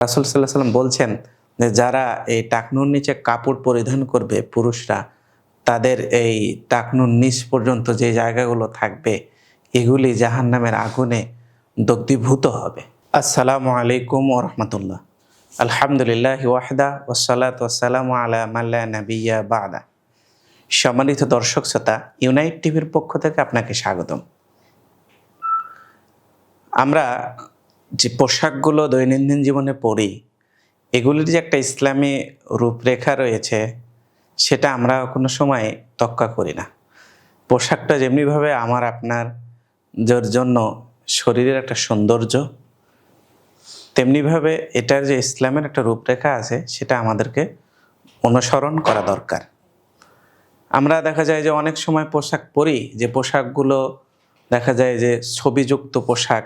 রাসূল সাল্লাল্লাহু আলাইহি ওয়াসাল্লাম বলছেন যে যারা এই টাকনুর নিচে কাপড় পরিধান করবে পুরুষরা, তাদের এই টাকনুর নিচ পর্যন্ত যে জায়গাগুলো থাকবে এগুলি জাহান্নামের আগুনে দগ্ধীভূত হবে। আসসালামু আলাইকুম ওয়া রাহমাতুল্লাহ। আলহামদুলিল্লাহি ওয়াহদা ওয়াসসালাতু ওয়াসসালামু আলা মান লা নাবিয়্যা বা'দা। সম্মানিত দর্শক শ্রোতা, ইউনাইট টিভির পক্ষ থেকে আপনাকে স্বাগতম। আমরা যে পোশাকগুলো দৈনন্দিন জীবনে পরি, এগুলির যে একটা ইসলামী রূপরেখা রয়েছে সেটা আমরা কোনো সময় তোয়াক্কা করি না। পোশাকটা যেমনিভাবে আমার আপনার জন্য শরীরের একটা সৌন্দর্য, তেমনিভাবে এটার যে ইসলামের একটা রূপরেখা আছে সেটা আমাদেরকে অনুসরণ করা দরকার। আমরা দেখা যায় যে অনেক সময় পোশাক পরি, যে পোশাকগুলো দেখা যায় যে ছবিযুক্ত পোশাক,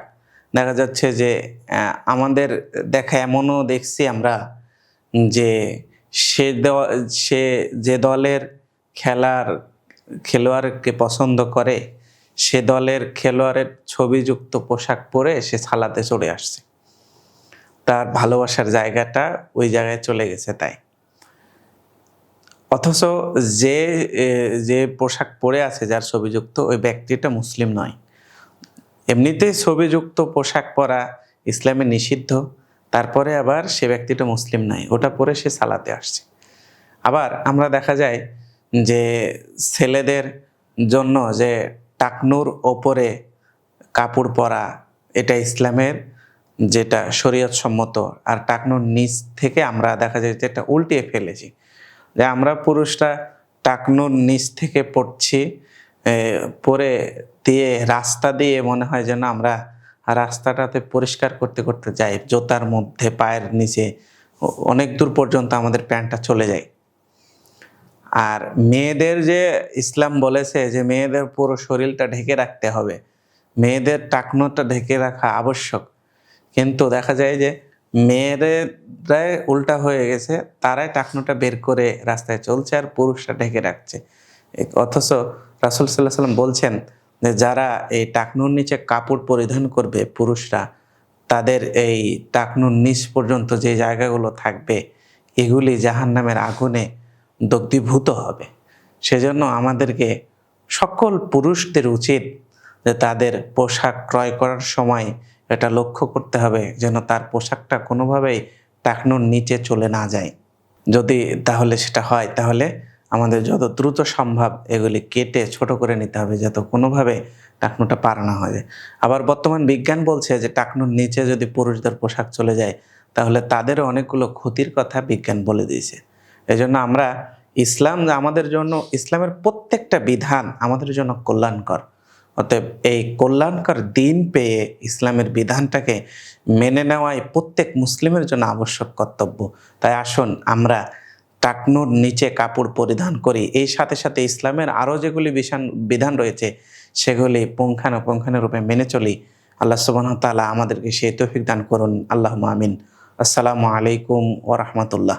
দেখা যাচ্ছে যে আমাদের দেখা এমনও দেখছি আমরা যে সে যে দলের খেলোয়াড়কে পছন্দ করে সে দলের খেলোয়াড়ের ছবিযুক্ত পোশাক পরে সে সালাতে চলে আসছে, তার ভালোবাসার জায়গাটা ওই জায়গায় চলে গেছে তাই। অথচ যে পোশাক পরে আছে যার ছবিযুক্ত, ওই ব্যক্তিটা মুসলিম নয়। এমনিতেই ছবিযুক্ত পোশাক পরা ইসলামে নিষিদ্ধ, তারপরে আবার সে ব্যক্তিটা মুসলিম নয়, ওটা পরে সে সালাতে আসছে। আবার আমরা দেখা যায় যে ছেলেদের জন্য যে টাকনুর ওপরে কাপড় পরা, এটা ইসলামের যেটা শরীয়ত সম্মত, আর টাকনুর নিচ থেকে আমরা দেখা যায় যে এটা উল্টিয়ে ফেলেছি, যে আমরা পুরুষরা টাকনুর নিচ থেকে পড়ছি, পরে দিয়ে রাস্তা দিয়ে মনে হয় যেন আমরা রাস্তাটাতে পরিষ্কার করতে করতে যাই, জুতার মধ্যে পায়ের নিচে অনেক দূর পর্যন্ত আমাদের প্যান্টটা চলে যায়। আর মেয়েদের যে ইসলাম বলেছে যে মেয়েদের পুরো শরীরটা ঢেকে রাখতে হবে, মেয়েদের টাকনুটা ঢেকে রাখা আবশ্যক, কিন্তু দেখা যায় যে মেয়েরাই উল্টা হয়ে গেছে, তারাই টাকনুটা বের করে রাস্তায় চলছে আর পুরুষরা ঢেকে রাখছে। অথচ রাসূল সাল্লাল্লাহু আলাইহি ওয়াসাল্লাম বলছেন যে যারা এই টাকনুর নিচে কাপড় পরিধান করবে পুরুষরা, তাদের এই টাকনুর নিচ পর্যন্ত যে জায়গাগুলো থাকবে এগুলি জাহান্নামের আগুনে দগ্ধীভূত হবে। সেজন্য আমাদেরকে সকল পুরুষদের উচিত যে তাদের পোশাক ক্রয় করার সময় এটা লক্ষ্য করতে হবে যেন তার পোশাকটা কোনোভাবেই টাকনুর নিচে চলে না যায়। যদি তাহলে সেটা হয়, তাহলে আমাদের যত দ্রুত সম্ভব এগুলি কেটে ছোট করে নিতে হবে যাতে কোনোভাবে টাকনুটা পার না হয়ে যায়। আবার বর্তমান বিজ্ঞান বলছে যে টাকনুর নিচে যদি পুরুষদের পোশাক চলে যায় তাহলে তাদেরও অনেকগুলো ক্ষতির কথা বিজ্ঞান বলে দিয়েছে। এজন্য আমরা ইসলাম আমাদের জন্য, ইসলামের প্রত্যেকটা বিধান আমাদের জন্য কল্যাণকর। অতএব এই কল্যাণকর দিন পেয়ে ইসলামের বিধানটাকে মেনে নেওয়াই প্রত্যেক মুসলিমের জন্য আবশ্যক কর্তব্য। তাই আসুন আমরা টাকনুর নিচে কাপড় পরিধান করি, এই সাথে সাথে ইসলামের আরও যেগুলি বিধান রয়েছে সেগুলি পুঙ্খানুপুঙ্খানুরূপে মেনে চলি। আল্লাহ সুবহানাহু ওয়া তাআলা আমাদেরকে সেই তৌফিক দান করুন। আল্লাহুম্মা আমিন। আসসালামু আলাইকুম ওয়া রাহমাতুল্লাহ।